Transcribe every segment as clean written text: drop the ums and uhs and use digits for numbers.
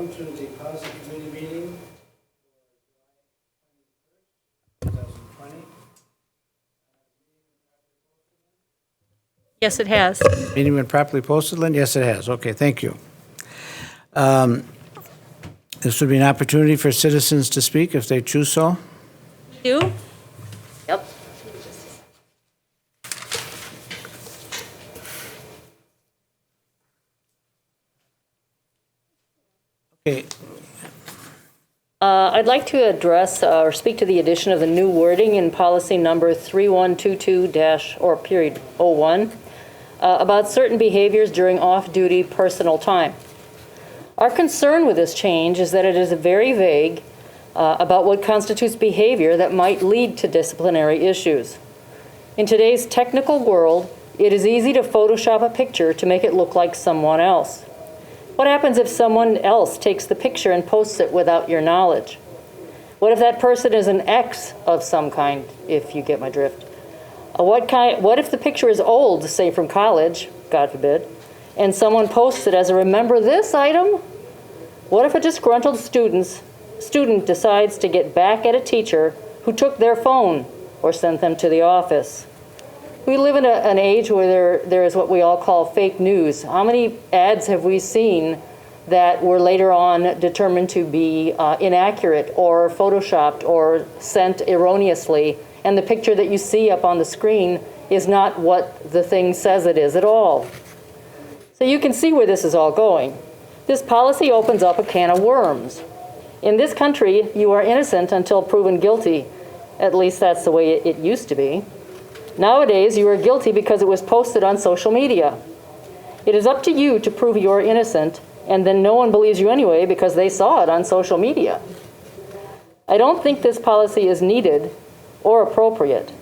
welcome to the Policy Committee meeting for July 2020. Yes, it has. Meeting been properly posted, Lynn? Yes, it has. Okay, thank you. This would be an opportunity for citizens to speak if they choose so. You? Yep. Okay, I'd like to address or speak to the addition of the new wording in policy number 3122-01 about certain behaviors during off-duty personal time. Our concern with this change is that it is very vague about what constitutes behavior that might lead to disciplinary issues. In today's technical world, it is easy to Photoshop a picture to make it look like someone else. What happens if someone else takes the picture and posts it without your knowledge? What if that person is an ex of some kind, if you get my drift? What if the picture is old, say from college, God forbid, and someone posts it as a remember this item? What if a disgruntled student decides to get back at a teacher who took their phone or sent them to the office? We live in an age where there is what we all call fake news. How many ads have we seen that were later on determined to be inaccurate or photoshopped or sent erroneously, and the picture that you see up on the screen is not what the thing says it is at all? So you can see where this is all going. This policy opens up a can of worms. In this country, you are innocent until proven guilty. At least that's the way it used to be. Nowadays, you are guilty because it was posted on social media. It is up to you to prove you are innocent, and then no one believes you anyway because they saw it on social media. I don't think this policy is needed or appropriate.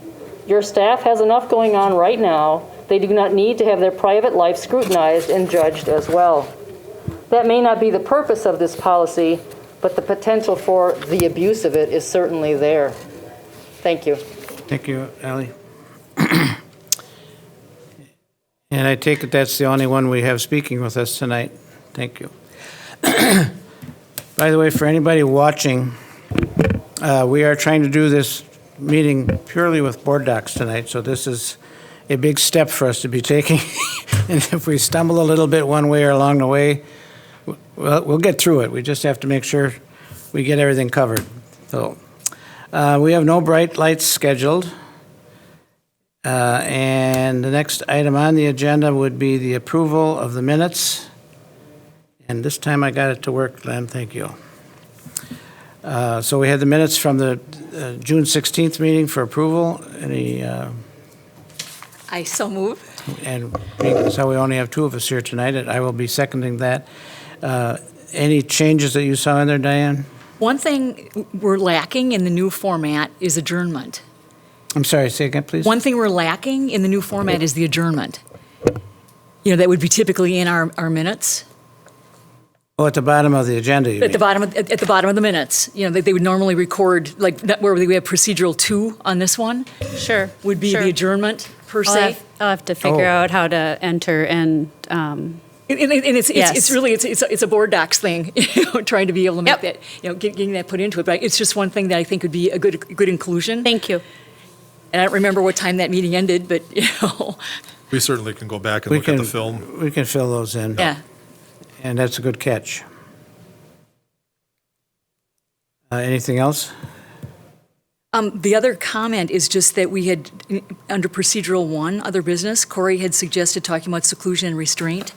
Your staff has enough going on right now. They do not need to have their private life scrutinized and judged as well. That may not be the purpose of this policy, but the potential for the abuse of it is certainly there. Thank you. thank you, Ally. And I take it that's the only one we have speaking with us tonight. Thank you. By the way, for anybody watching, we are trying to do this meeting purely with board docs tonight, so this is a big step for us to be taking. And if we stumble a little bit one way or along the way, we'll get through it. We just have to make sure we get everything covered. So we have no bright lights scheduled. And the next item on the agenda would be the approval of the minutes. And this time I got it to work, Glenn, thank you. So we had the minutes from the June 16th meeting for approval. Any, I so move. and because we only have two of us here tonight, I will be seconding that. Any changes that you saw in there, Diane? One thing we're lacking in the new format is adjournment. I'm sorry, say again, please. One thing we're lacking in the new format is the adjournment. You know, that would be typically in our minutes. Oh, at the bottom of the agenda, you mean? At the bottom of the minutes, you know, they would normally record, like, where we have procedural 2 on this one, Sure. would be sure. the adjournment, per se. I'll have to figure Oh. out how to enter and, And it's Yes. really it's a board docs thing, you know, trying to be able to make Yep. that, you know, getting that put into it. But it's just one thing that I think would be a good inclusion. thank you. And I don't remember what time that meeting ended, but, you know, We certainly can go back and We look at can- the film. We can fill those in. yeah. And that's a good catch. Anything else? The other comment is just that we had, under procedural 1, other business, Corey had suggested talking about seclusion and restraint,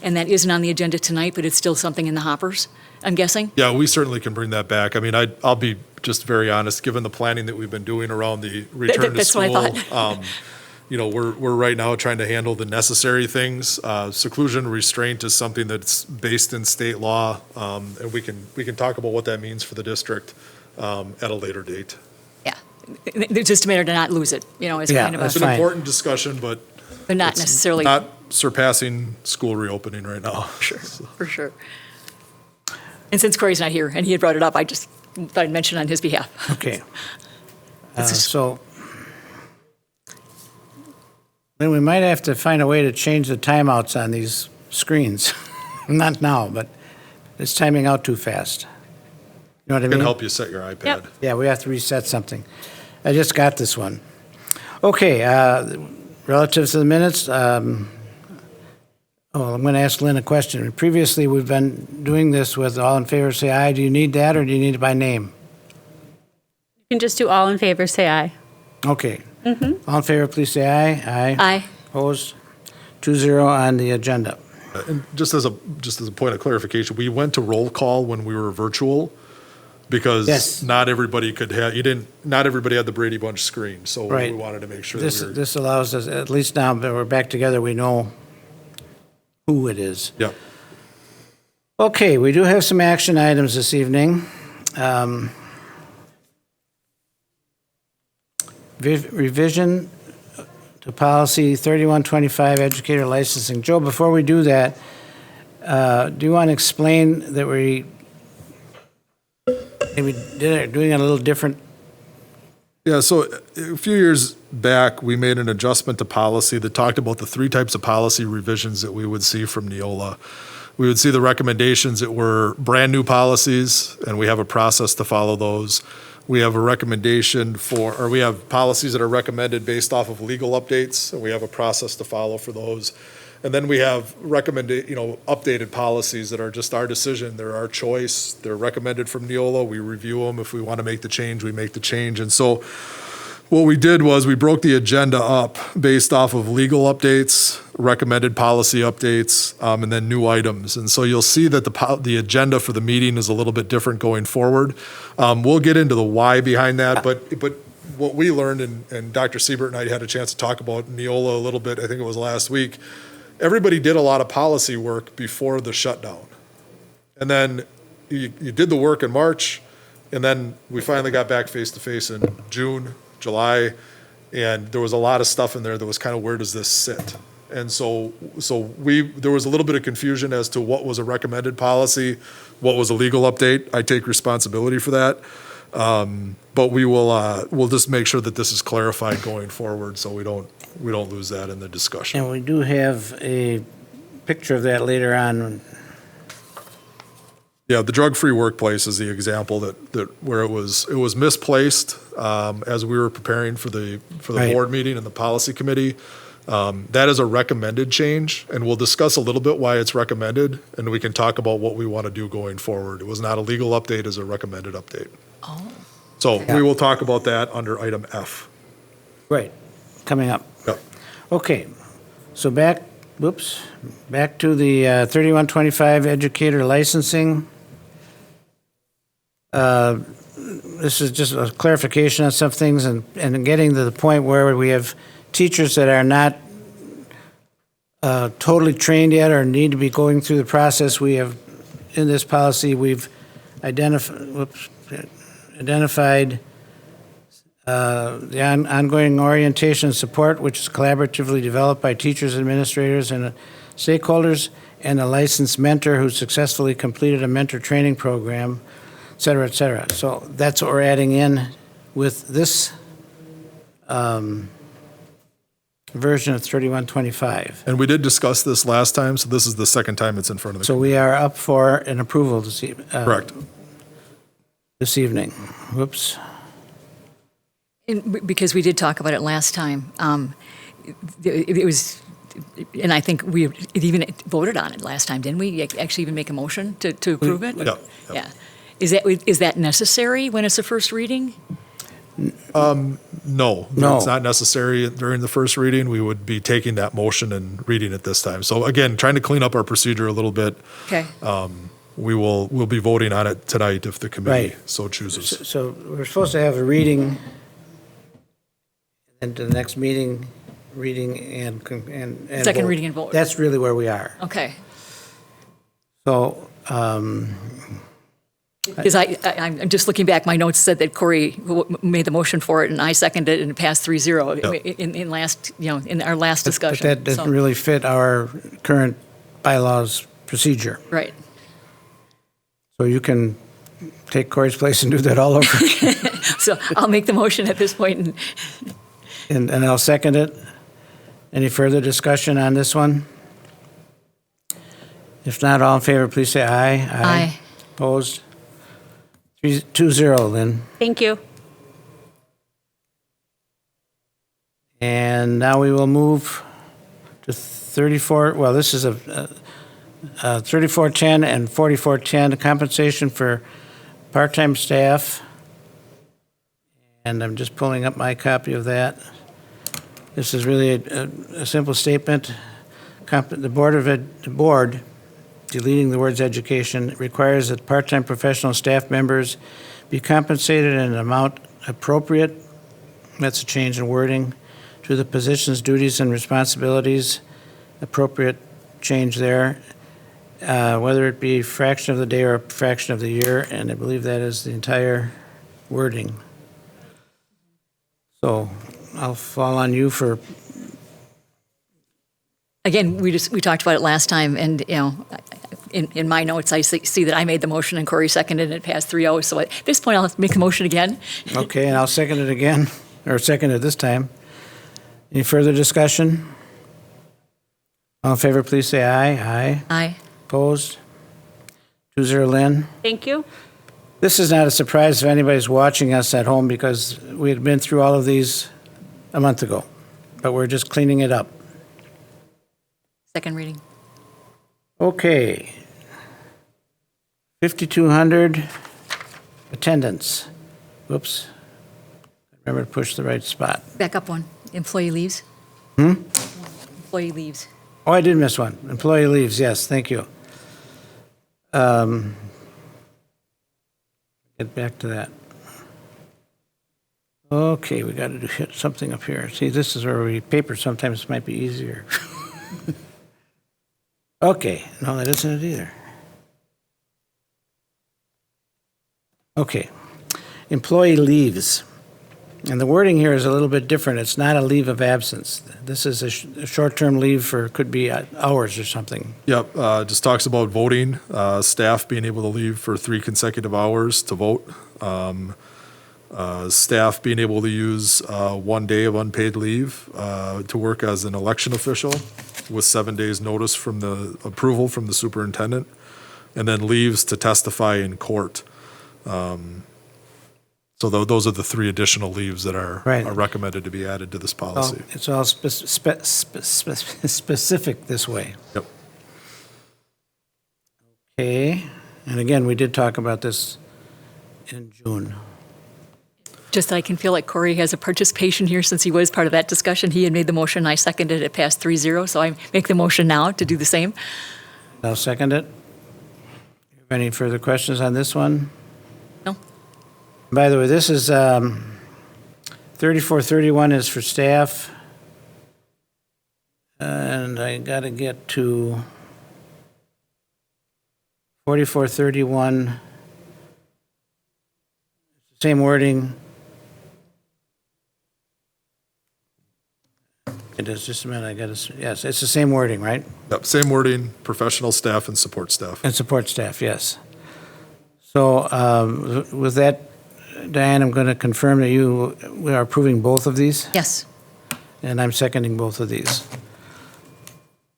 and that isn't on the agenda tonight, but it's still something in the hoppers, I'm guessing. Yeah, we certainly can bring that back. I mean, I'll be just very honest, given the planning that we've been doing around the return to that's what I school. You know, we're right now trying to handle the necessary things. Seclusion, restraint is something that's based in state law, and we can talk about what that means for the district at a later date. Yeah. It's just a matter to not lose it, you know, as Yeah, kind of that's It's a, an fine. important discussion, but but not it's necessarily, not surpassing school reopening right now. sure, for sure. And since Corey's not here, and he had brought it up, I just thought I'd mention on his behalf. Okay. It's just- So then we might have to find a way to change the timeouts on these screens. Not now, but It's timing out too fast. You know what I Can mean? help you set your iPad. Yep. Yeah, we have to reset something. I just got this one. Okay, relative to the minutes, I'm going to ask Lynn a question. Previously, we've been doing this with all in favor, say aye. Do you need that, or do you need it by name? You can just do all in favor, say aye. Okay. All in favor, please say aye. Aye. Aye. Opposed? 2-0 on the agenda. And just as a point of clarification, we went to roll call when we were virtual because Yes. not everybody not everybody had the Brady Bunch screen. So Right. we wanted to make sure This, that we were. this allows us, at least now that we're back together, we know who it is. Yep. Okay, we do have some action items this evening. Revision to policy 3125, educator licensing. Joe, before we do that, do you want to explain that we maybe doing it a little different? Yeah, so a few years back, we made an adjustment to policy that talked about the three types of policy revisions that we would see from Neola. We would see the recommendations that were brand-new policies, and we have a process to follow those. We have a recommendation or we have policies that are recommended based off of legal updates, and we have a process to follow for those. And then we have updated policies that are just our decision. They're our choice. They're recommended from Neola. We review them. If we want to make the change, we make the change. And so what we did was we broke the agenda up based off of legal updates, recommended policy updates, and then new items. And so you'll see that the agenda for the meeting is a little bit different going forward. We'll get into the why behind that, but what we learned, and Dr. Siebert and I had a chance to talk about Neola a little bit, I think it was last week. Everybody did a lot of policy work before the shutdown. And then you did the work in March, and then we finally got back face-to-face in June, July, and there was a lot of stuff in there that was kind of, where does this sit? And so there was a little bit of confusion as to what was a recommended policy, what was a legal update. I take responsibility for that. But we'll just make sure that this is clarified going forward so we don't lose that in the discussion. And we do have a picture of that later on. Yeah, the drug-free workplace is the example that where it was misplaced as we were preparing for the Right. board meeting and the policy committee. That is a recommended change, and we'll discuss a little bit why it's recommended, and we can talk about what we want to do going forward. It was not a legal update, it's a recommended update. Oh. So we will talk about that under item F. Right, coming up. Yep. Okay, so back to the 3125 educator licensing. This is just a clarification on some things and getting to the point where we have teachers that are not totally trained yet or need to be going through the process. We have, in this policy, we've identified the ongoing orientation and support, which is collaboratively developed by teachers, administrators, and stakeholders, and a licensed mentor who successfully completed a mentor training program, et cetera, et cetera. So that's what we're adding in with this version of 3125. And we did discuss this last time, so this is the second time it's in front of the. So we are up for an approval this evening. Correct. This evening. Whoops. Because we did talk about it last time. It was, and I think we even voted on it last time, didn't we? Actually even make a motion to approve it? Yeah. Yeah. Is that necessary when it's a first reading? No, it's not necessary during the first reading. We would be taking that motion and reading it this time. So again, trying to clean up our procedure a little bit. Okay. We'll be voting on it tonight if the committee Right. so chooses. So we're supposed to have a reading, and to the next meeting, reading and Second vote. reading and vote. That's really where we are. Okay. So, Because I'm just looking back, my notes said that Corey made the motion for it, and I seconded it, and it passed 3-0 in our last discussion. but that doesn't So- really fit our current bylaws procedure. Right. So you can take Corey's place and do that all over. So I'll make the motion at this point, and And I'll second it. Any further discussion on this one? If not, all in favor, please say aye. Aye. Opposed? 2-0, Lynn. Thank you. And now we will move to 34, well, this is a 3410 and 4410, compensation for part-time staff. And I'm just pulling up my copy of that. This is really a simple statement. The board, deleting the words education, requires that part-time professional staff members be compensated in an amount appropriate, that's a change in wording, to the position's duties and responsibilities, appropriate change there, whether it be fraction of the day or a fraction of the year, and I believe that is the entire wording. So I'll fall on you for, Again, we talked about it last time, and, in my notes, I see that I made the motion and Corey seconded and it passed 3-0. So at this point, I'll make the motion again. okay, and I'll second it again, or second it this time. Any further discussion? All in favor, please say aye. Aye. Aye. Opposed? 2-0, Lynn. Thank you. This is not a surprise if anybody's watching us at home because we had been through all of these a month ago, but we're just cleaning it up. Second reading. Okay. 5,200 attendance. Whoops. Remember to push the right spot. Back up one. Employee leaves. Employee leaves. Oh, I did miss one. Employee leaves, yes, thank you. Get back to that. Okay, we got to hit something up here. See, this is where paper sometimes might be easier. Okay, no, that isn't it either. Okay, employee leaves. And the wording here is a little bit different. It's not a leave of absence. This is a short-term leave for, could be hours or something. Yep, just talks about voting, staff being able to leave for 3 consecutive hours to vote. Staff being able to use 1 day of unpaid leave to work as an election official with 7 days' notice from the approval from the superintendent, and then leaves to testify in court. So those are the 3 additional leaves that are recommended to be added to this policy. Well, it's all specific this way. Yep. Okay, and again, we did talk about this in June. Just that I can feel like Corey has a participation here since he was part of that discussion. He had made the motion, I seconded it, passed 3-0, so I make the motion now to do the same. I'll second it. Any further questions on this one? No? By the way, this is 3431 is for staff. And I got to get to 4431. Same wording. It is, just a minute, I got to, yes, it's the same wording, right? Yep, same wording, professional staff and support staff. And support staff, yes. So with that, Diane, I'm going to confirm that we are approving both of these, Yes. and I'm seconding both of these.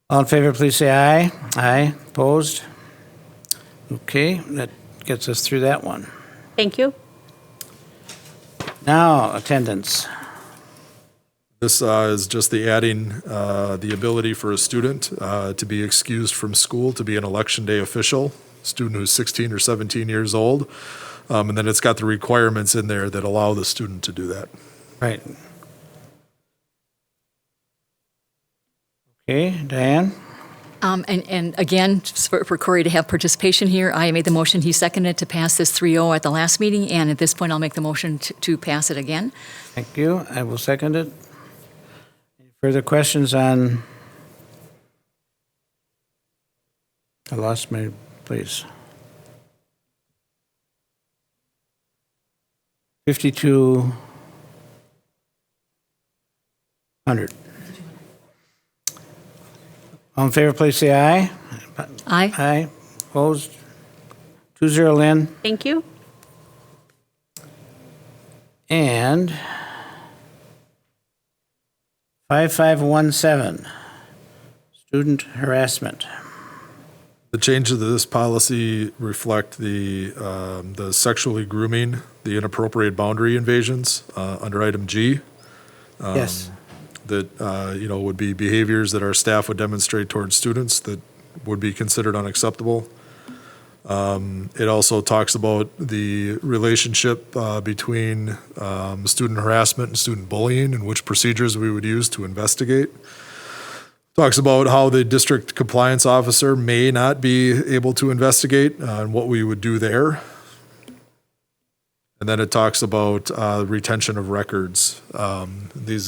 All in favor, please say aye. Aye. Opposed? Okay, that gets us through that one. Thank you. Now, attendance. This is just the adding the ability for a student to be excused from school to be an election day official, student who's 16 or 17 years old. And then it's got the requirements in there that allow the student to do that. Right. Okay, Diane? And again, just for Corey to have participation here, I made the motion, he seconded to pass this 3-0 at the last meeting, and at this point, I'll make the motion to pass it again. Thank you. I will second it. Any further questions on? I lost my place. 5,200. All in favor, please say aye. Aye. Aye. Opposed? 2-0, Lynn. Thank you. And 5517, student harassment. The changes to this policy reflect the sexually grooming, the inappropriate boundary invasions under item G. Yes. That, would be behaviors that our staff would demonstrate towards students that would be considered unacceptable. It also talks about the relationship between student harassment and student bullying and which procedures we would use to investigate. Talks about how the district compliance officer may not be able to investigate and what we would do there. And then it talks about retention of records. These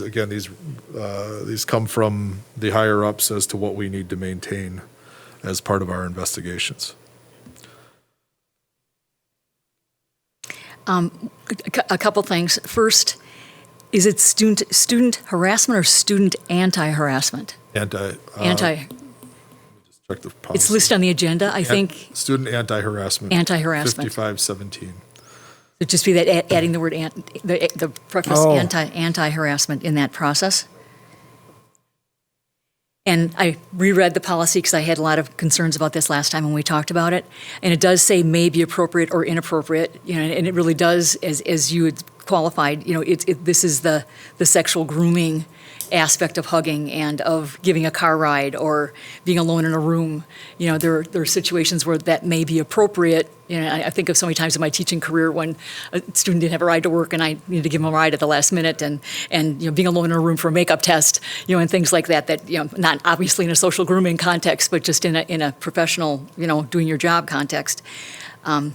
come from the higher ups as to what we need to maintain as part of our investigations. A couple things. First, is it student harassment or student anti-harassment? Anti. Check the policy. It's listed on the agenda, I think. Student anti-harassment. Anti-harassment. 5517. It'd just be that adding the word, the preface Oh. anti-harassment in that process. And I reread the policy because I had a lot of concerns about this last time when we talked about it. And it does say may be appropriate or inappropriate, and it really does, as you had qualified, this is the sexual grooming aspect of hugging and of giving a car ride or being alone in a room. There are situations where that may be appropriate. I think of so many times in my teaching career when a student didn't have a ride to work and I needed to give them a ride at the last minute, and being alone in a room for a makeup test, and things like that. Not obviously in a social grooming context, but just in a professional, doing your job context. But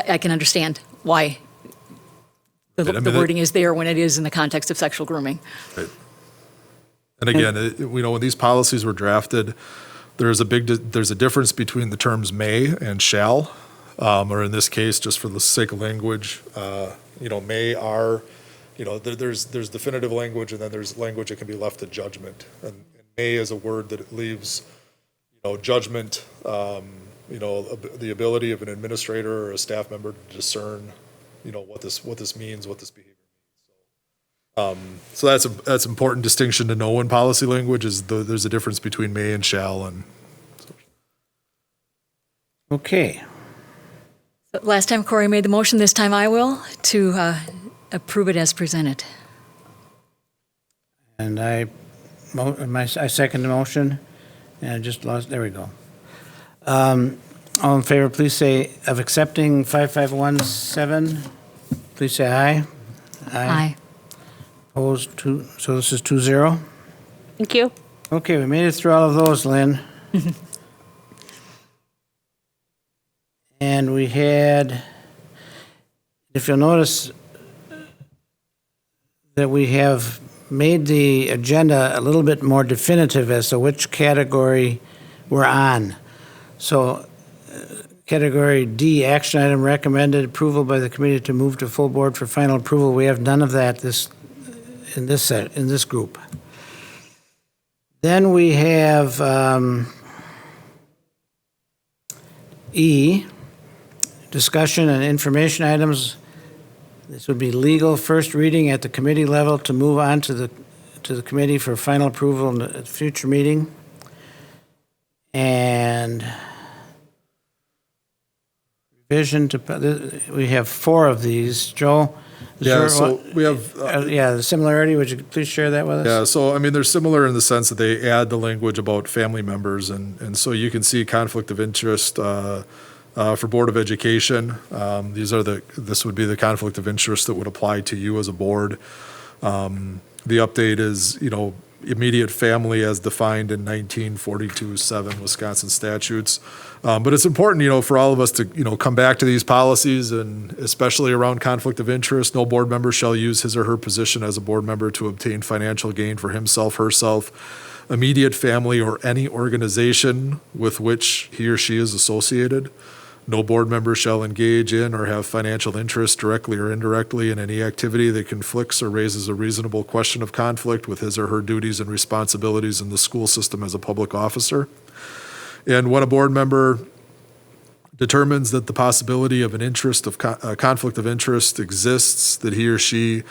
I can understand why the wording is there when it is in the context of sexual grooming. Right. And again, when these policies were drafted, there's a difference between the terms may and shall, or in this case, just for the sake of language, may, are, there's definitive language, and then there's language that can be left to judgment. And may is a word that leaves, judgment, the ability of an administrator or a staff member to discern, what this means, what this behavior means. So that's important distinction to know in policy language is there's a difference between may and shall. And Okay. Last time Corey made the motion, this time I will, to approve it as presented. And I second the motion, and I just lost, there we go. All in favor, please say, of accepting 5517, please say aye. Aye. Opposed, so this is 2-0. Thank you. Okay, we made it through all of those, Lynn. And we had, if you'll notice, that we have made the agenda a little bit more definitive as to which category we're on. So, category D, action item recommended approval by the committee to move to full board for final approval. We have none of that in this group. Then we have E, discussion and information items. This would be legal first reading at the committee level to move on to the committee for final approval in the future meeting. And revision to, we have 4 of these. Joe? we have. The similarity, would you please share that with us? Yeah, so they're similar in the sense that they add the language about family members, and so you can see conflict of interest for Board of Education. This would be the conflict of interest that would apply to you as a board. The update is, immediate family as defined in 1942-7 Wisconsin statutes. But it's important, for all of us to, come back to these policies, and especially around conflict of interest. No board member shall use his or her position as a board member to obtain financial gain for himself, herself, immediate family, or any organization with which he or she is associated. No board member shall engage in or have financial interest directly or indirectly in any activity that conflicts or raises a reasonable question of conflict with his or her duties and responsibilities in the school system as a public officer. And when a board member determines that the possibility of a conflict of interest exists, that he or she,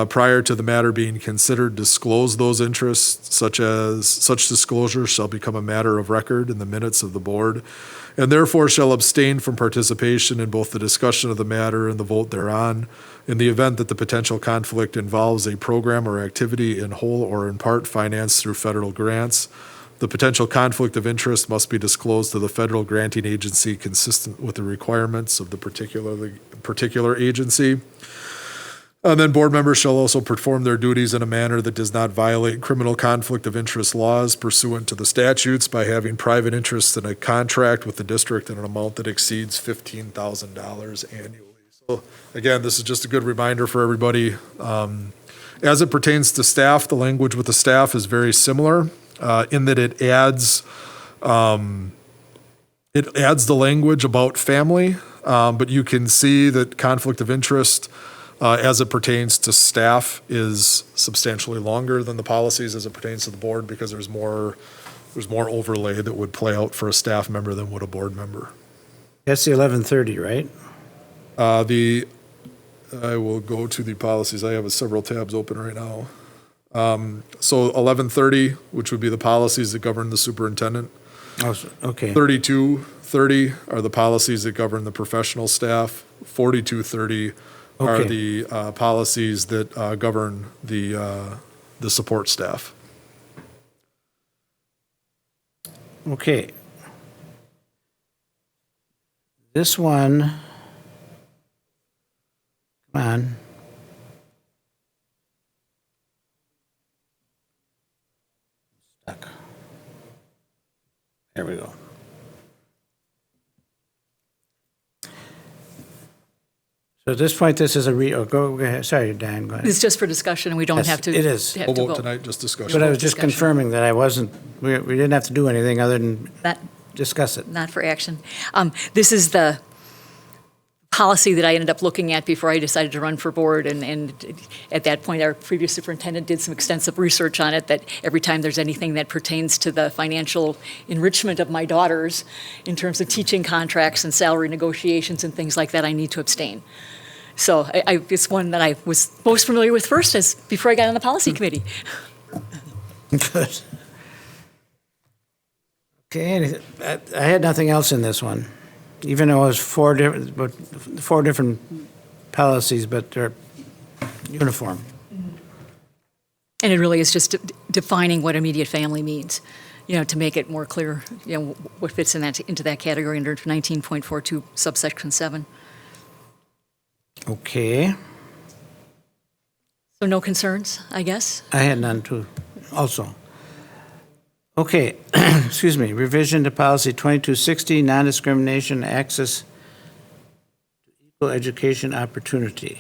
prior to the matter being considered, disclose those interests, such disclosure shall become a matter of record in the minutes of the board, and therefore shall abstain from participation in both the discussion of the matter and the vote thereon. In the event that the potential conflict involves a program or activity in whole or in part financed through federal grants, the potential conflict of interest must be disclosed to the federal granting agency consistent with the requirements of the particular agency. And then board members shall also perform their duties in a manner that does not violate criminal conflict of interest laws pursuant to the statutes by having private interests in a contract with the district in an amount that exceeds $15,000 annually. So again, this is just a good reminder for everybody. As it pertains to staff, the language with the staff is very similar in that it adds the language about family, but you can see that conflict of interest as it pertains to staff is substantially longer than the policies as it pertains to the board because there's more overlay that would play out for a staff member than would a board member. That's the 1130, right? I will go to the policies. I have several tabs open right now. So 1130, which would be the policies that govern the superintendent. Oh, okay. 3230 are the policies that govern the professional staff. 4230 are Okay. the policies that govern the support staff. Okay. This one, come on. Stuck. There we go. So at this point, this is go ahead. Sorry, Dan, go ahead. It's just for discussion, and we don't Yes, have to. it is. have We'll to vote vote. tonight, just discussion. But I was just Discussion. confirming that we didn't have to do anything other than That, discuss it. not for action. This is the policy that I ended up looking at before I decided to run for board, and at that point, our previous superintendent did some extensive research on it, that every time there's anything that pertains to the financial enrichment of my daughters in terms of teaching contracts and salary negotiations and things like that, I need to abstain. So it's one that I was most familiar with first before I got on the policy committee. Good. Okay, I had nothing else in this one, even though it was four different policies, but they're uniform. And it really is just defining what immediate family means, to make it more clear, what fits into that category under 19.42 subsection 7. Okay, So no concerns, I guess? I had none too, also. Okay, excuse me, revision to policy 2260, non-discrimination, access to equal education opportunity.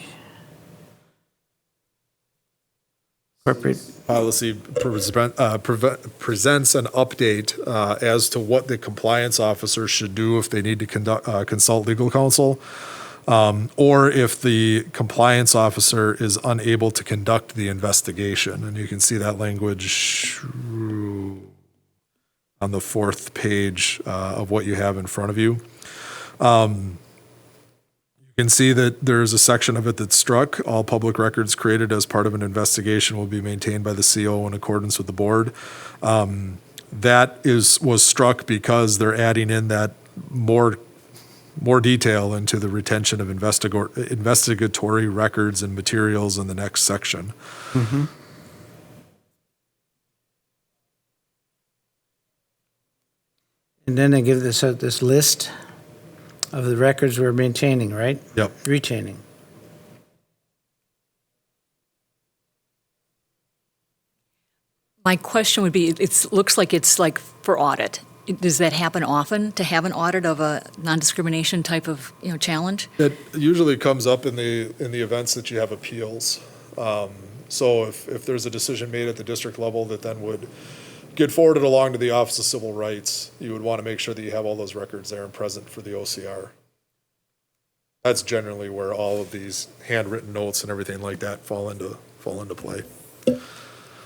Corporate, Policy presents an update as to what the compliance officer should do if they need to consult legal counsel, or if the compliance officer is unable to conduct the investigation. And you can see that language on the 4th page of what you have in front of you. You can see that there's a section of it that's struck. All public records created as part of an investigation will be maintained by the CO in accordance with the board. That was struck because they're adding in that more detail into the retention of investigatory records and materials in the next section. mm-hmm. And then they give this list of the records we're maintaining, right? Yep. Retaining. My question would be, it looks like it's like for audit. Does that happen often, to have an audit of a non-discrimination type of, challenge? It usually comes up in the events that you have appeals. So if there's a decision made at the district level that then would get forwarded along to the Office of Civil Rights, you would want to make sure that you have all those records there and present for the OCR. That's generally where all of these handwritten notes and everything like that fall into play.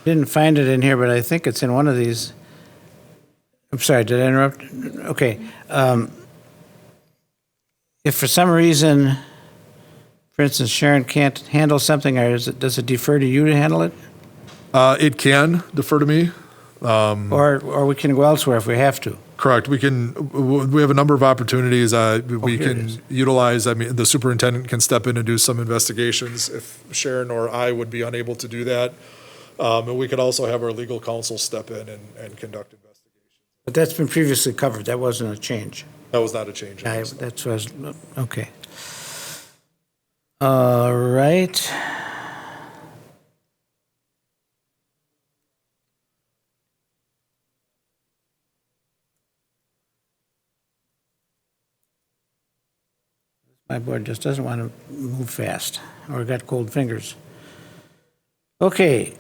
Didn't find it in here, but I think it's in one of these. I'm sorry, did I interrupt? Okay. if for some reason, for instance, Sharon can't handle something, or does it defer to you to handle it? It can defer to me. Or we can go elsewhere if we have to? Correct. We have a number of opportunities. We here it can is. utilize, the superintendent can step in and do some investigations if Sharon or I would be unable to do that. And we could also have our legal counsel step in and conduct investigations. But that's been previously covered. That wasn't a change. That was not a change. That's what I was, okay. All right. My board just doesn't want to move fast, or got cold fingers. Okay,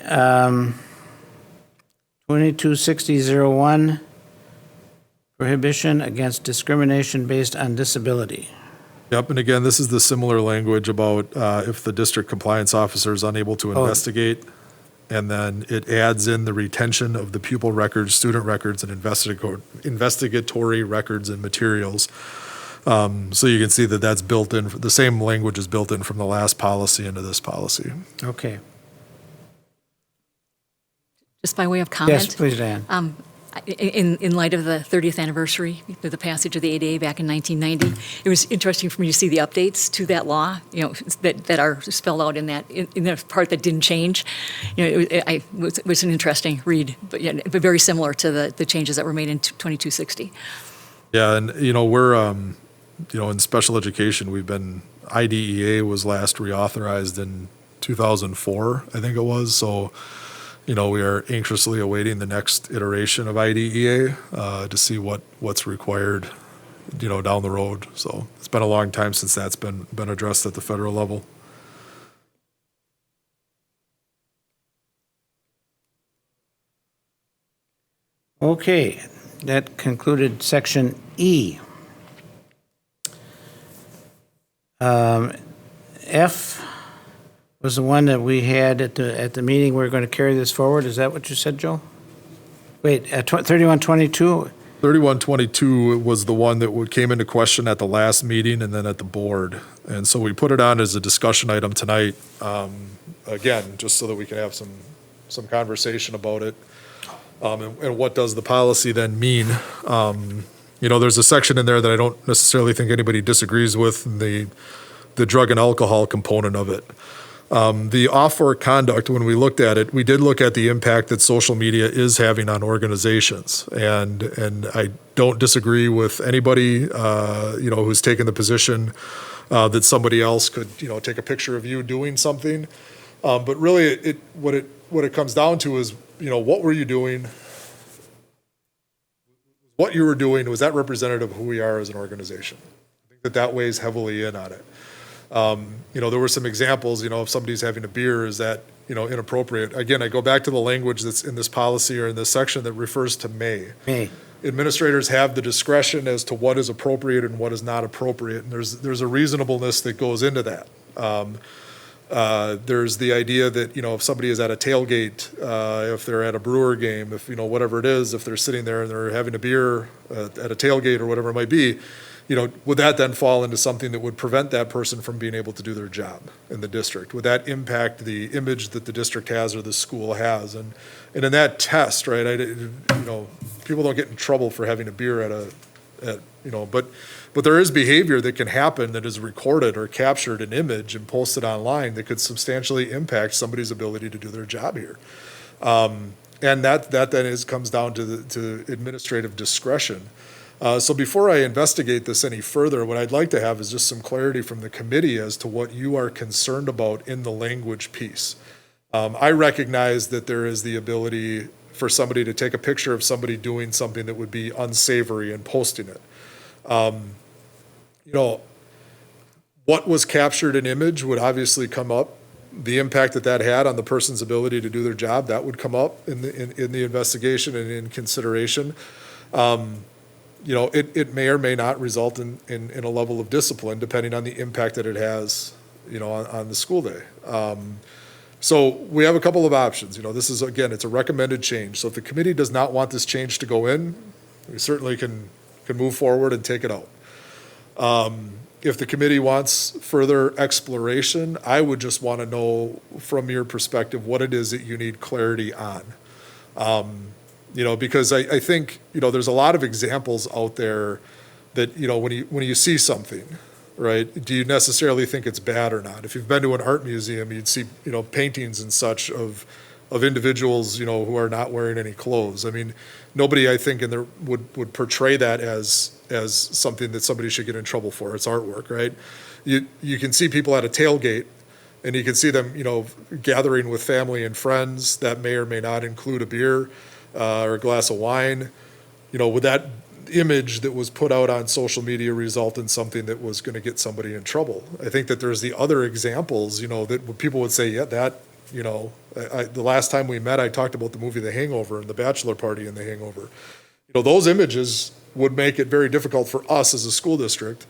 226001, prohibition against discrimination based on disability. Yep, and again, this is the similar language about if the district compliance officer is unable to investigate, and then it adds in the retention of the pupil records, student records, and investigatory records and materials. So you can see that that's built in, the same language is built in from the last policy into this policy. Okay. Just by way of comment. Yes, please, Diane. In light of the 30th anniversary of the passage of the ADA back in 1990, it was interesting for me to see the updates to that law, that are spelled out in that part that didn't change. It was an interesting read, but very similar to the changes that were made in 2260. Yeah, and we're in special education, IDEA was last reauthorized in 2004, I think it was. So, we are anxiously awaiting the next iteration of IDEA to see what's required, down the road. So it's been a long time since that's been addressed at the federal level. Okay, that concluded section E. F was the one that we had at the meeting. We're going to carry this forward. Is that what you said, Joe? Wait, 3122? 3122 was the one that came into question at the last meeting and then at the board. And so we put it on as a discussion item tonight, again, just so that we can have some conversation about it. And what does the policy then mean? There's a section in there that I don't necessarily think anybody disagrees with, the drug and alcohol component of it. The off-work conduct, when we looked at it, we did look at the impact that social media is having on organizations. And I don't disagree with anybody, who's taken the position that somebody else could, take a picture of you doing something. But really, what it comes down to is, what were you doing? What you were doing, was that representative of who we are as an organization? I think that weighs heavily in on it. There were some examples, if somebody's having a beer, is that, inappropriate? Again, I go back to the language that's in this policy or in this section that refers to may. May. Administrators have the discretion as to what is appropriate and what is not appropriate, and there's a reasonableness that goes into that. There's the idea that, if somebody is at a tailgate, if they're at a Brewer game, if, whatever it is, if they're sitting there and they're having a beer at a tailgate or whatever it might be, would that then fall into something that would prevent that person from being able to do their job in the district? Would that impact the image that the district has or the school has? And in that test, right, people don't get in trouble for having a beer but there is behavior that can happen that is recorded or captured in image and posted online that could substantially impact somebody's ability to do their job here. And that then comes down to administrative discretion. So before I investigate this any further, what I'd like to have is just some clarity from the committee as to what you are concerned about in the language piece. I recognize that there is the ability for somebody to take a picture of somebody doing something that would be unsavory and posting it. What was captured in image would obviously come up. The impact that had on the person's ability to do their job, that would come up in the investigation and in consideration. It may or may not result in a level of discipline depending on the impact that it has, on the school day. So we have a couple of options. This is, again, it's a recommended change. So if the committee does not want this change to go in, we certainly can move forward and take it out. if the committee wants further exploration, I would just want to know from your perspective what it is that you need clarity on. Because I think, there's a lot of examples out there that, when you see something, right, do you necessarily think it's bad or not? If you've been to an art museum, you'd see, paintings and such of individuals, who are not wearing any clothes. I mean, nobody, I think, in there would portray that as something that somebody should get in trouble for. It's artwork, right? You can see people at a tailgate, and you can see them, gathering with family and friends. That may or may not include a beer or a glass of wine. Would that image that was put out on social media result in something that was going to get somebody in trouble? I think that there's the other examples, that people would say, yeah, that, the last time we met, I talked about the movie The Hangover and the bachelor party in The Hangover. Those images would make it very difficult for us as a school district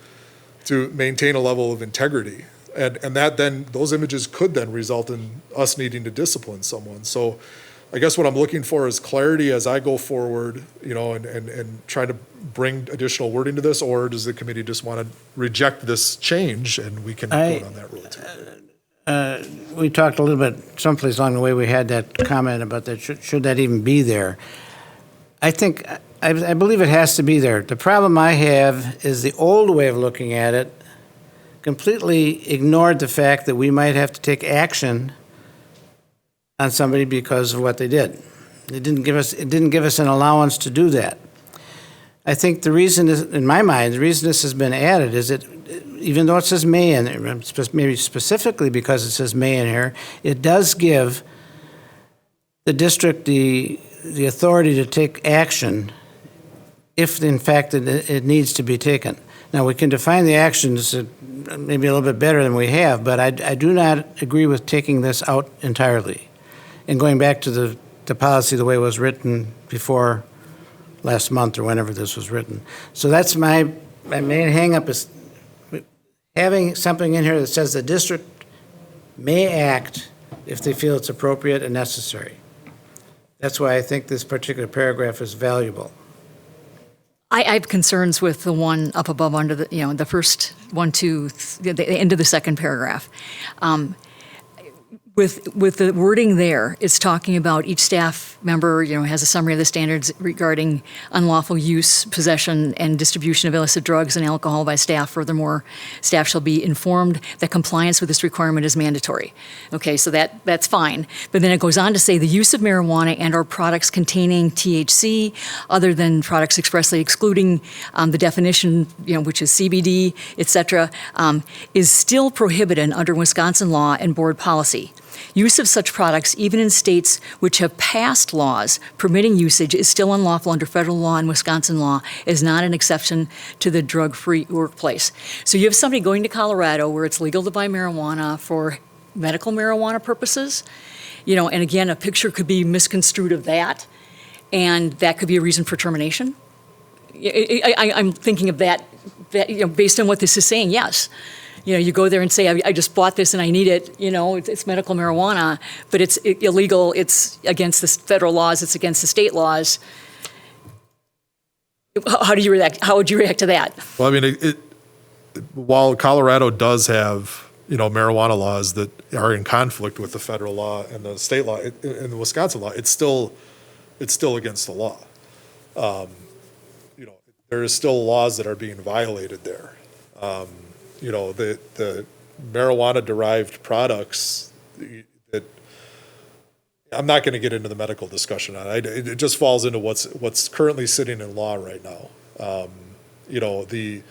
to maintain a level of integrity. And that then, those images could then result in us needing to discipline someone. So I guess what I'm looking for is clarity as I go forward, and try to bring additional wording to this, or does the committee just want to reject this change and we can go down that road too? We talked a little bit, someplace along the way, we had that comment about that, should that even be there? I think, I believe it has to be there. The problem I have is the old way of looking at it completely ignored the fact that we might have to take action on somebody because of what they did. It didn't give us an allowance to do that. I think the reason is, in my mind, the reason this has been added is that even though it says may in it, maybe specifically because it says may in here, it does give the district the authority to take action if in fact it needs to be taken. Now, we can define the actions maybe a little bit better than we have, but I do not agree with taking this out entirely and going back to the policy the way it was written before last month or whenever this was written. So that's my main hang-up, is having something in here that says the district may act if they feel it's appropriate and necessary. That's why I think this particular paragraph is valuable. I have concerns with the one up above under the first one, two, the end of the second paragraph. With the wording there, it's talking about each staff member, has a summary of the standards regarding unlawful use, possession, and distribution of illicit drugs and alcohol by staff. Furthermore, staff shall be informed that compliance with this requirement is mandatory. Okay, so that's fine. But then it goes on to say the use of marijuana and/or products containing THC, other than products expressly excluding the definition, which is CBD, et cetera, is still prohibited under Wisconsin law and board policy. Use of such products, even in states which have passed laws permitting usage, is still unlawful under federal law and Wisconsin law, is not an exception to the drug-free workplace. So you have somebody going to Colorado where it's legal to buy marijuana for medical marijuana purposes, and again, a picture could be misconstrued of that, and that could be a reason for termination. I'm thinking of that, based on what this is saying, yes. You go there and say, I just bought this and I need it, it's medical marijuana, but it's illegal, it's against the federal laws, it's against the state laws. How do you react? How would you react to that? Well, I mean, while Colorado does have, marijuana laws that are in conflict with the federal law and the state law and the Wisconsin law, it's still against the law. There is still laws that are being violated there. The marijuana-derived products that I'm not going to get into the medical discussion on it. It just falls into what's currently sitting in law right now. The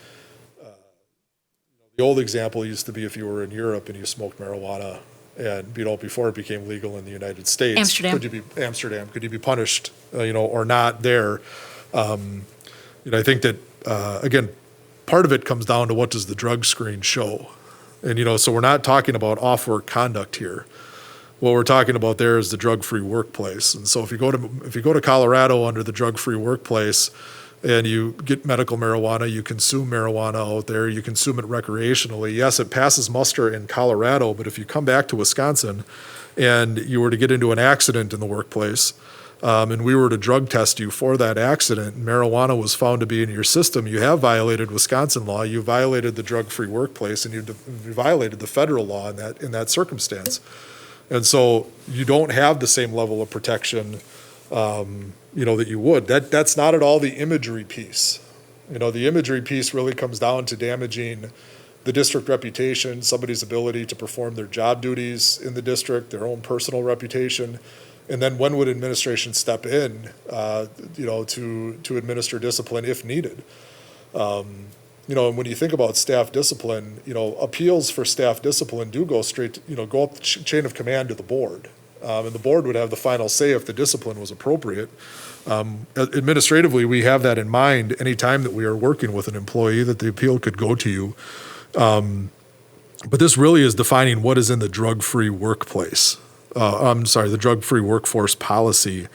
old example used to be if you were in Europe and you smoked marijuana, and before it became legal in the United States, Amsterdam, could you be punished, or not there? I think that again, part of it comes down to what does the drug screen show, and so we're not talking about off-work conduct here. What we're talking about there is the drug-free workplace, and so if you go to Colorado under the drug-free workplace, and you get medical marijuana, you consume marijuana out there, you consume it recreationally. Yes, it passes muster in Colorado, but if you come back to Wisconsin, and you were to get into an accident in the workplace, and we were to drug test you for that accident, and marijuana was found to be in your system, you have violated Wisconsin law, you violated the drug-free workplace, and you violated the federal law in that circumstance. And so you don't have the same level of protection, that you would. That's not at all the imagery piece. The imagery piece really comes down to damaging the district reputation, somebody's ability to perform their job duties in the district, their own personal reputation. And then when would administration step in, to administer discipline if needed? And when you think about staff discipline, appeals for staff discipline do go straight, go up the chain of command to the board. And the board would have the final say if the discipline was appropriate. Administratively, we have that in mind anytime that we are working with an employee, that the appeal could go to you. But this really is defining what is in the drug-free workplace. The drug-free workforce policy,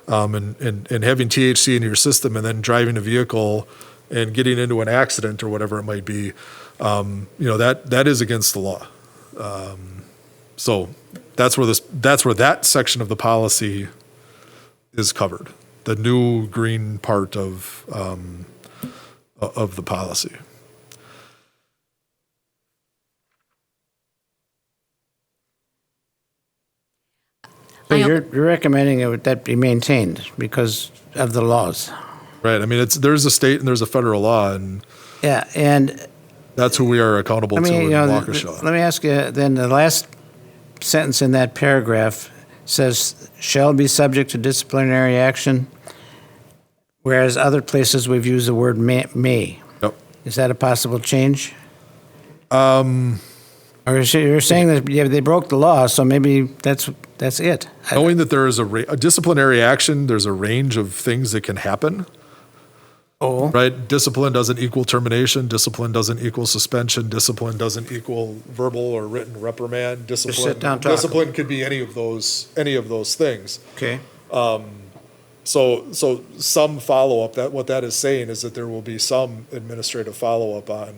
and having THC in your system and then driving a vehicle and getting into an accident or whatever it might be, that is against the law. So that's where that section of the policy is covered. The new green part of the policy. So you're recommending that be maintained because of the laws. Right. I mean, there's a state and there's a federal law, and Yeah, and that's who we are accountable to in Waukesha. let me ask you, then the last sentence in that paragraph says, shall be subject to disciplinary action, whereas other places we've used the word may. Yep. Is that a possible change? Or you're saying that they broke the law, so maybe that's it. Knowing that there is a disciplinary action, there's a range of things that can happen. Oh. Right? Discipline doesn't equal termination. Discipline doesn't equal suspension. Discipline doesn't equal verbal or written reprimand. Discipline could be any of those things. Okay. So some follow-up, what that is saying is that there will be some administrative follow-up on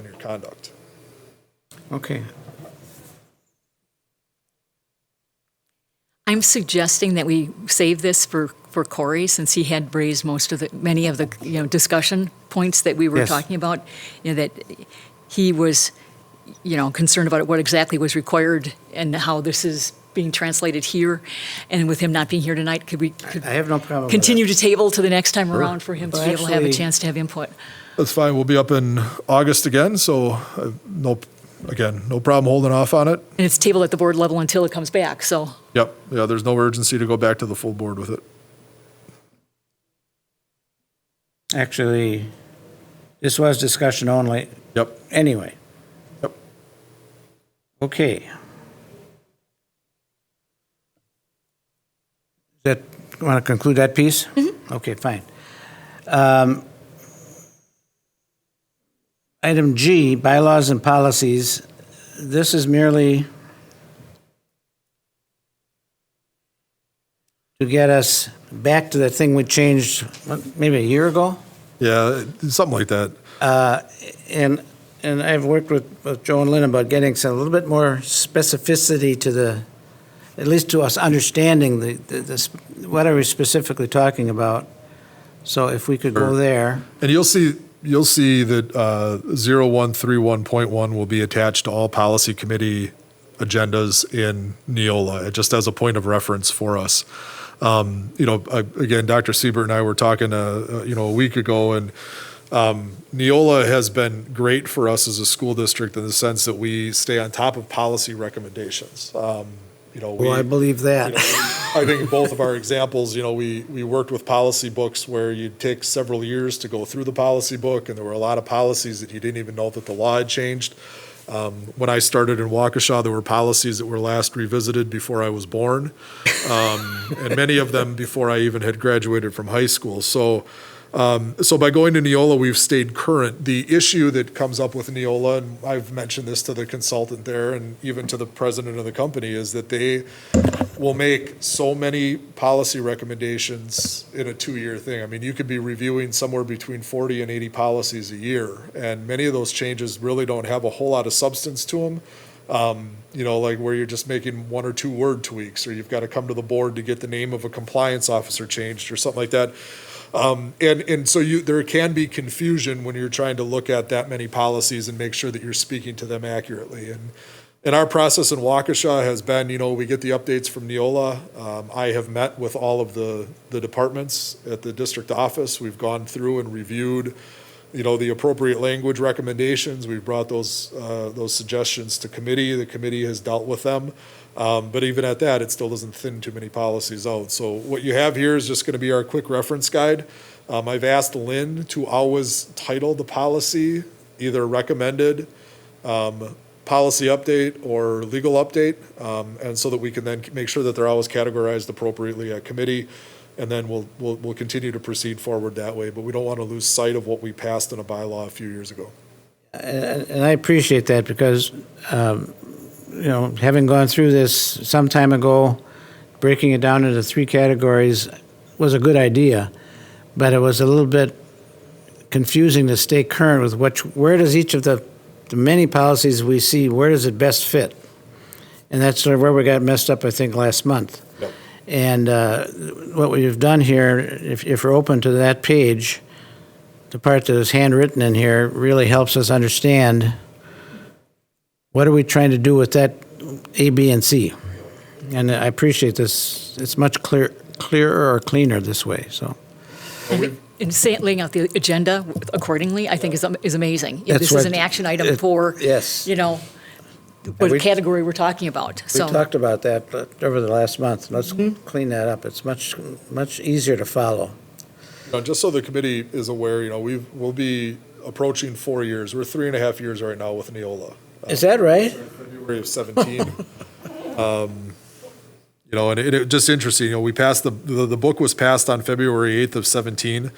your conduct. Okay. I'm suggesting that we save this for Corey, since he had raised many of the discussion points that we were Yes. talking about. That he was concerned about what exactly was required and how this is being translated here. And with him not being here tonight, could Mm-hmm. I have no problem with continue to table to the next time around for him to Well, be able to have a actually- chance to have input? That's fine. We'll be up in August again, so no problem holding off on it. And it's tabled at the board level until it comes back, so. Yep. Yeah, there's no urgency to go back to the full board with it. Actually, this was discussion only. Yep. Anyway. Yep. Okay. Want to conclude that piece? Mm-hmm. Okay, fine. Item G, bylaws and policies. This is merely to get us back to the thing we changed, maybe a year ago? Yeah, something like that. And I've worked with Joe and Lynn about getting a little bit more specificity to at least to us understanding what are we specifically talking about. So if we could go there. And you'll see that 0131.1 will be attached to all policy committee agendas in Neola, just as a point of reference for us. Again, Dr. Siebert and I were talking, a week ago, and Neola has been great for us as a school district in the sense that we stay on top of policy recommendations. I believe that. I think both of our examples, we worked with policy books where you'd take several years to go through the policy book, and there were a lot of policies that you didn't even know that the law had changed. When I started in Waukesha, there were policies that were last revisited before I was born, and many of them before I even had graduated from high school. So by going to Neola, we've stayed current. The issue that comes up with Neola, and I've mentioned this to the consultant there and even to the president of the company, is that they will make so many policy recommendations in a 2-year thing. I mean, you could be reviewing somewhere between 40 and 80 policies a year, and many of those changes really don't have a whole lot of substance to them. Like where you're just making 1 or 2 word tweaks, or you've got to come to the board to get the name of a compliance officer changed or something like that. And so there can be confusion when you're trying to look at that many policies and make sure that you're speaking to them accurately. And our process in Waukesha has been, we get the updates from Neola. I have met with all of the departments at the district office. We've gone through and reviewed, the appropriate language recommendations. We've brought those suggestions to committee. The committee has dealt with them. But even at that, it still doesn't thin too many policies out. So what you have here is just going to be our quick reference guide. I've asked Lynn to always title the policy either recommended, policy update, or legal update, and so that we can then make sure that they're always categorized appropriately at committee. And then we'll continue to proceed forward that way. But we don't want to lose sight of what we passed in a bylaw a few years ago. And I appreciate that because, having gone through this some time ago, breaking it down into 3 categories was a good idea, but it was a little bit confusing to stay current with where does each of the many policies we see, where does it best fit? And that's sort of where we got messed up, I think, last month. Yep. And what we've done here, if we're open to that page, the part that is handwritten in here really helps us understand what are we trying to do with that A, B, and C. And I appreciate this. It's much clearer or cleaner this way. So. And laying out the agenda accordingly, I think is amazing. That's This is an action item for, yes. what category we're talking about. We talked about that over the last month. Let's clean that up. It's much easier to follow. Just so the committee is aware, we'll be approaching 4 years. We're 3.5 years right now with Neola. Is that right? February of 17. And it just interesting, we passed the book was passed on February 8th of 17.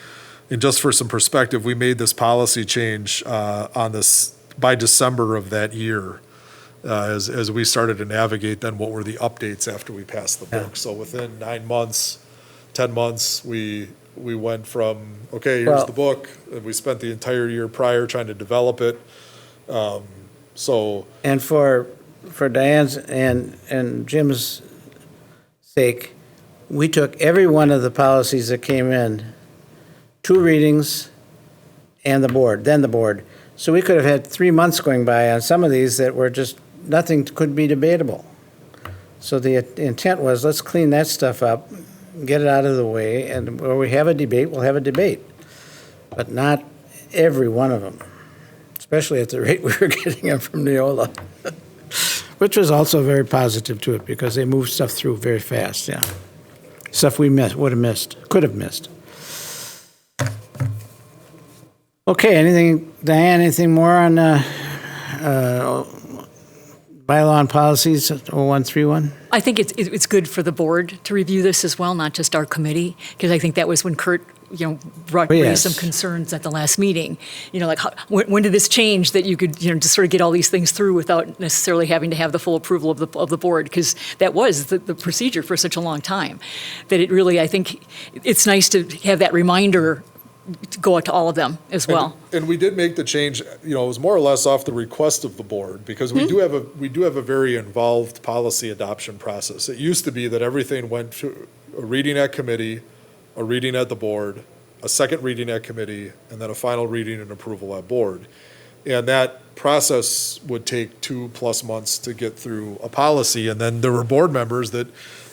And just for some perspective, we made this policy change on this by December of that year. As we started to navigate then what were the updates after we passed the book. So within 9 months, 10 months, we went from, okay, here's the book, and we spent the entire year prior trying to develop it. And for Diane's and Jim's sake, we took every one of the policies that came in, 2 readings, and the board. So we could have had 3 months going by on some of these that were just, nothing could be debatable. So the intent was, let's clean that stuff up, get it out of the way, and where we have a debate, we'll have a debate. But not every one of them, especially at the rate we were getting them from Neola. Which was also very positive to it because they moved stuff through very fast, yeah. Stuff we could have missed. Okay, Diane, anything more on bylaw and policies 0131? I think it's good for the board to review this as well, not just our committee, because I think that was when Kurt, raised some concerns at the last meeting. When did this change that you could, just sort of get all these things through without necessarily having to have the full approval of the board? Because that was the procedure for such a long time. That it really, I think, it's nice to have that reminder to go out to all of them as well. And we did make the change, it was more or less off the request of the board, because we do have a very involved policy adoption process. It used to be that everything went to a reading at committee, a reading at the board, a second reading at committee, and then a final reading and approval at board. And that process would take 2+ months to get through a policy. And then there were board members that,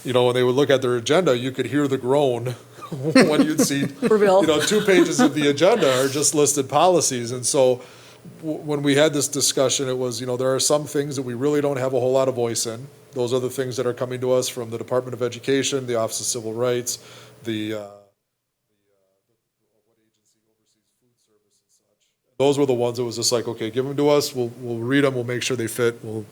when they would look at their agenda, you could hear the groan when you'd see, 2 pages of the agenda are just listed policies. And so when we had this discussion, it was, there are some things that we really don't have a whole lot of voice in. Those are the things that are coming to us from the Department of Education, the Office of Civil Rights, what agency oversees food service and such. Those were the ones that was just like, okay, give them to us, we'll read them, we'll make sure they fit, we'll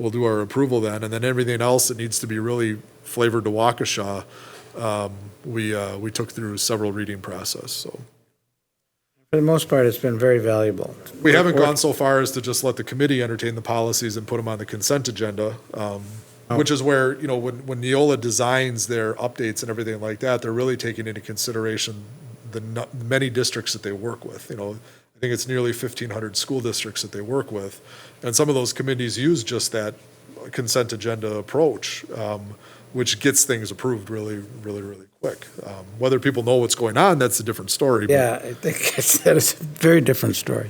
do our approval then, and then everything else that needs to be really flavored to Waukesha, we took through several reading process. So For the most part, it's been very valuable. we haven't gone so far as to just let the committee entertain the policies and put them on the consent agenda, which is where, when Neola designs their updates and everything like that, they're really taking into consideration the many districts that they work with. I think it's nearly 1,500 school districts that they work with. And some of those committees use just that consent agenda approach, which gets things approved really, really, really quick. Whether people know what's going on, that's a different story. but- Yeah, I think that is a very different story.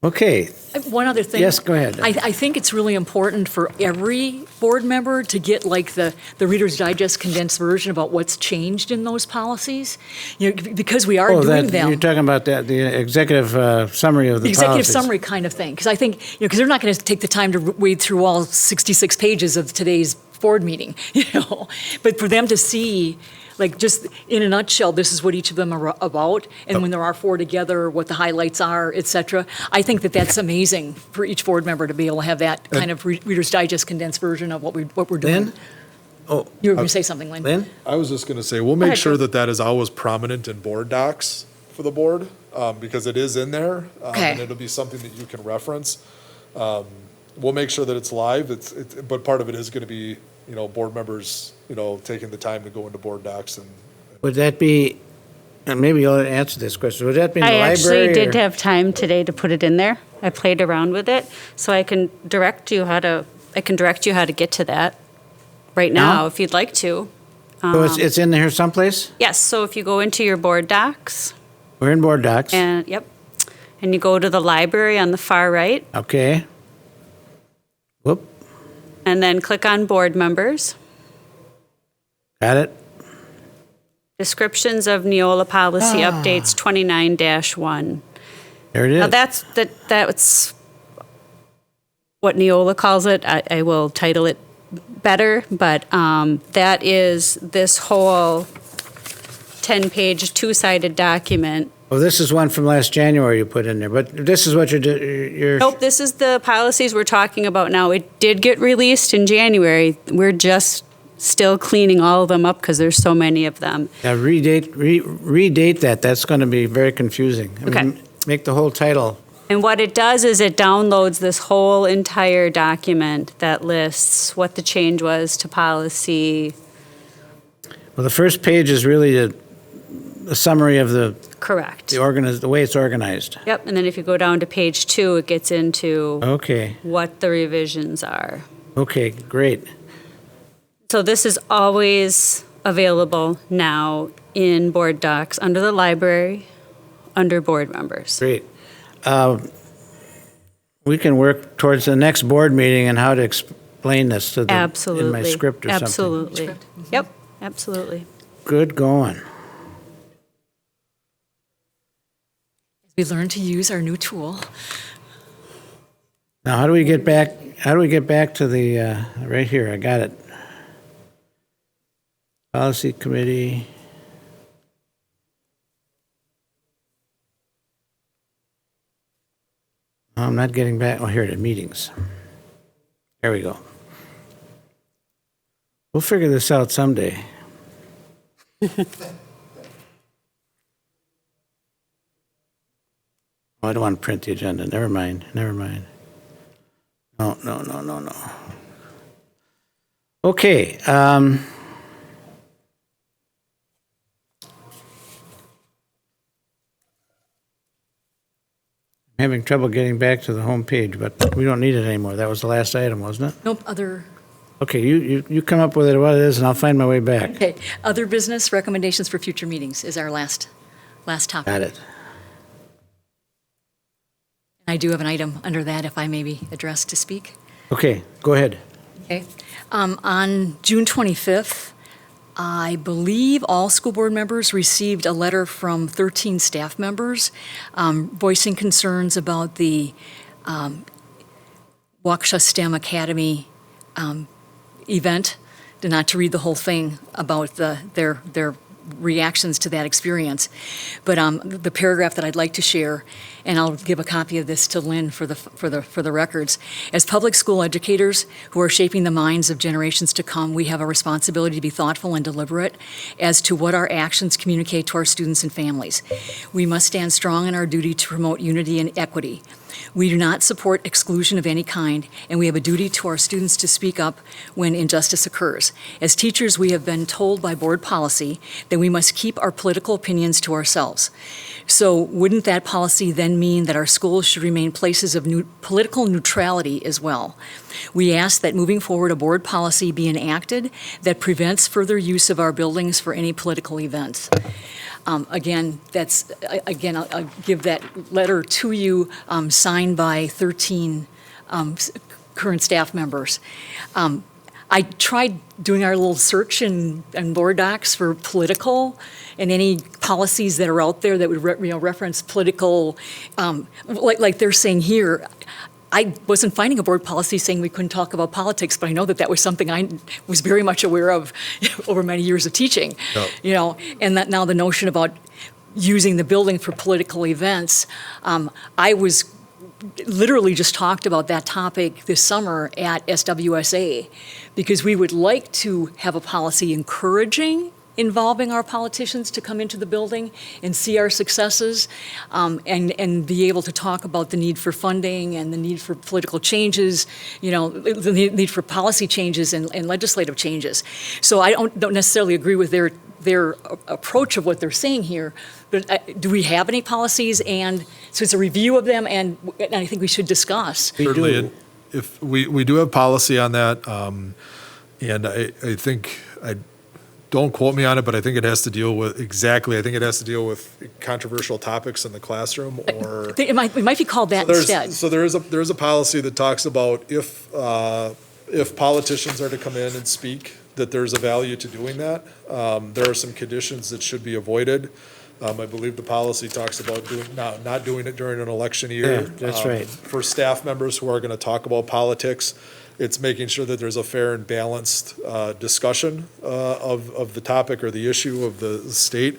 Okay, One other thing. Yes, go ahead. I think it's really important for every board member to get like the Reader's Digest condensed version about what's changed in those policies, because we are oh, doing that, them. you're talking about that, the executive summary of the The executive policies. summary kind of thing, because I think, because they're not going to take the time to wade through all 66 pages of today's board meeting, But for them to see, like, just in a nutshell, this is what each of them are about, and when there are four together, what the highlights are, et cetera. I think that that's amazing for each board member to be able to have that kind of Reader's Digest condensed version of what we're doing. Lynn? Oh, You were going to say something, Lynn? Lynn? I was just going to say, we'll make ahead, sure Joe. that that is always prominent in board docs for the board, because it is in there. Okay. And it'll be something that you can reference. We'll make sure that it's live, but part of it is going to be, board members, taking the time to go into board docs and. Would that be, and maybe you'll answer this question, would that be in the I library? actually did or- have time today to put it in there. I played around with it, so I can direct you how to get to that right now, Now? if you'd like to. So it's in here someplace? Yes, so if you go into your board docs, We're in board docs. and, and you go to the library on the far right, Okay. Whoop, and then click on board members, got it? descriptions of Neola policy updates 29-1. There it Now, is. that's what Neola calls it. I will title it better, but that is this whole 10-page, two-sided document. Well, this is one from last January you put in there, but this is what you're. Nope, this is the policies we're talking about now. It did get released in January. We're just still cleaning all of them up because there's so many of them. Yeah, redate that. That's going to be very confusing. I mean, Okay. Make the whole title. And what it does is it downloads this whole entire document that lists what the change was to policy. Well, the first page is really a summary of the Correct. the way it's organized. Yep, and then if you go down to page 2, it gets into Okay, what the revisions are. okay, great. So this is always available now in board docs, under the library, under board members. Great. We can work towards the next board meeting and how to explain this to them Absolutely. in my script or something. Absolutely. Yep, absolutely. Good going. We learn to use our new tool. Now, how do we get back to the, right here, I got it. Policy Committee. Oh, I'm not getting back, oh, here it is, meetings. There we go. We'll figure this out someday. Oh, I don't want to print the agenda, never mind. No. Okay, I'm having trouble getting back to the home page, but we don't need it anymore. That was the last item, wasn't it? Nope, other, Okay, you come up with it, what it is, and I'll find my way back. okay, other business recommendations for future meetings is our last topic. Got it. I do have an item under that, if I may be addressed to speak. Okay, go ahead. Okay. On June 25th, I believe all school board members received a letter from 13 staff members voicing concerns about the Waukesha STEM Academy event, not to read the whole thing about their reactions to that experience. But the paragraph that I'd like to share, and I'll give a copy of this to Lynn for the records. As public school educators who are shaping the minds of generations to come, we have a responsibility to be thoughtful and deliberate as to what our actions communicate to our students and families. We must stand strong in our duty to promote unity and equity. We do not support exclusion of any kind, and we have a duty to our students to speak up when injustice occurs. As teachers, we have been told by board policy that we must keep our political opinions to ourselves. So wouldn't that policy then mean that our schools should remain places of political neutrality as well? We ask that moving forward, a board policy be enacted that prevents further use of our buildings for any political events. Again, I'll give that letter to you, signed by 13 current staff members. I tried doing our little search in board docs for political and any policies that are out there that would reference political, like they're saying here. I wasn't finding a board policy saying we couldn't talk about politics, but I know that that was something I was very much aware of over many years of teaching. Yep. And that now the notion about using the building for political events, I was literally just talked about that topic this summer at SWSA, because we would like to have a policy encouraging involving our politicians to come into the building and see our successes, and be able to talk about the need for funding and the need for political changes, the need for policy changes and legislative changes. So I don't necessarily agree with their approach of what they're saying here, but do we have any policies? And so it's a review of them, and I think we should discuss. Certainly, if we do have policy on that, and I think don't quote me on it, but I think it has to deal with controversial topics in the classroom, or It might be called that instead. So there is a policy that talks about if politicians are to come in and speak, that there's a value to doing that. There are some conditions that should be avoided. I believe the policy talks about not doing it during an election year. Yeah, that's right. For staff members who are going to talk about politics, it's making sure that there's a fair and balanced discussion of the topic or the issue of the state.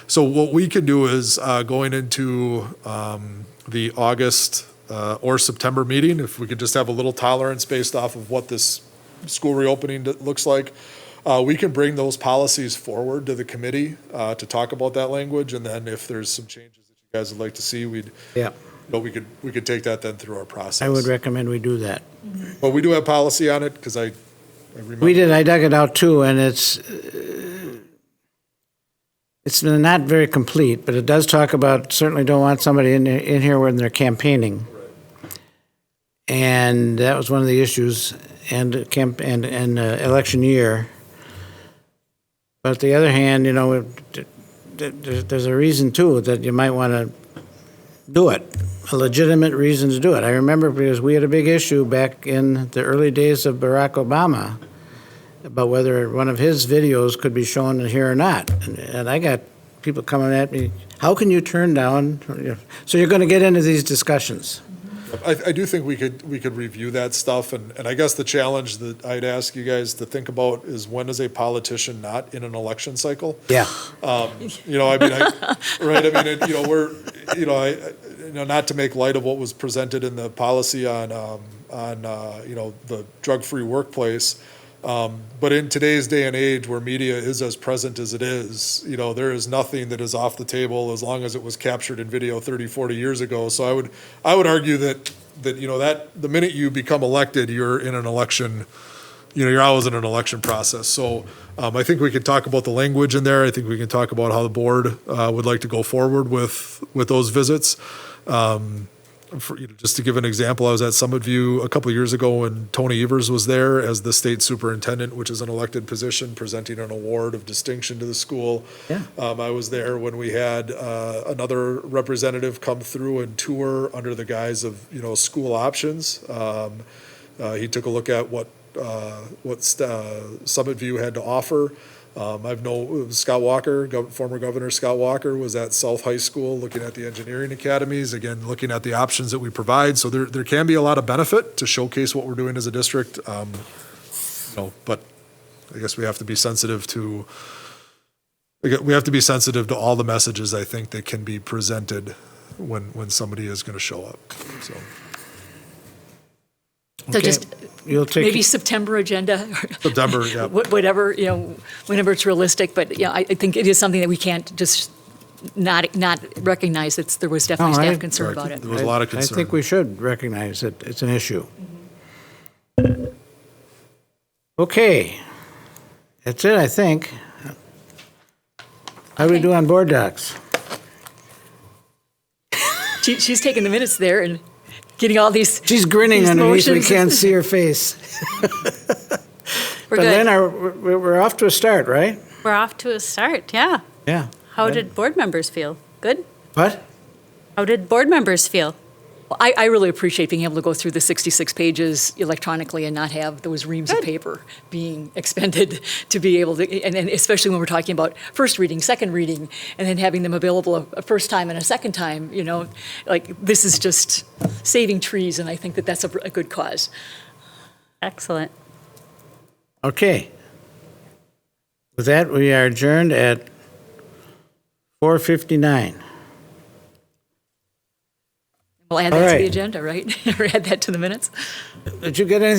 So what we can do is going into the August or September meeting, if we could just have a little tolerance based off of what this school reopening looks like, we can bring those policies forward to the committee to talk about that language, and then if there's some changes that you guys would like to see, we could take that then through our process. I would recommend we do that. But we do have policy on it, because I remember. We did, I dug it out too, and it's not very complete, but it does talk about, certainly don't want somebody in here when they're campaigning. And that was one of the issues, and election year. But on the other hand, there's a reason too that you might want to do it, a legitimate reason to do it. I remember because we had a big issue back in the early days of Barack Obama about whether one of his videos could be shown here or not. And I got people coming at me, how can you turn down? So you're going to get into these discussions. I do think we could review that stuff, and I guess the challenge that I'd ask you guys to think about is, when is a politician not in an election cycle? Yeah. Not to make light of what was presented in the policy on the drug-free workplace, but in today's day and age where media is as present as it is, there is nothing that is off the table as long as it was captured in video 30, 40 years ago. So I would argue that the minute you become elected, you're in an election, you're always in an election process. So I think we can talk about the language in there. I think we can talk about how the board would like to go forward with those visits. Just to give an example, I was at Summit View a couple of years ago when Tony Evers was there as the state superintendent, which is an elected position, presenting an award of distinction to the school. Yeah. I was there when we had another representative come through and tour under the guise of school options. He took a look at what Summit View had to offer. I've known Scott Walker, former Governor Scott Walker, was at South High School looking at the engineering academies, again, looking at the options that we provide. So there can be a lot of benefit to showcase what we're doing as a district. But I guess we have to be sensitive to all the messages, I think, that can be presented when somebody is going to show up. So Okay. just You'll take maybe September agenda. September, yeah. Whatever, whenever it's realistic. But I think it is something that we can't just not recognize that there was definitely No, staff I- concern about it. There was a lot of concern. I think we should recognize that it's an issue. Okay. That's it, I think. How do we do on board docs? She's taking the minutes there and getting all these. She's grinning these underneath, we motions. can't see her face. We're But good. Lynn, we're off to a start, right? We're off to a start, yeah. Yeah. How did board members feel? Good? What? How did board members feel? Well, I really appreciate being able to go through the 66 pages electronically and not have those reams of paper being expended to be able to, and especially when we're talking about first reading, second reading, and then having them available a first time and a second time, like this is just saving trees, and I think that that's a good cause. Excellent. Okay. With that, we are adjourned at 4:59. We'll add All that to right. the agenda, right? Or add that to the minutes? Did you get anything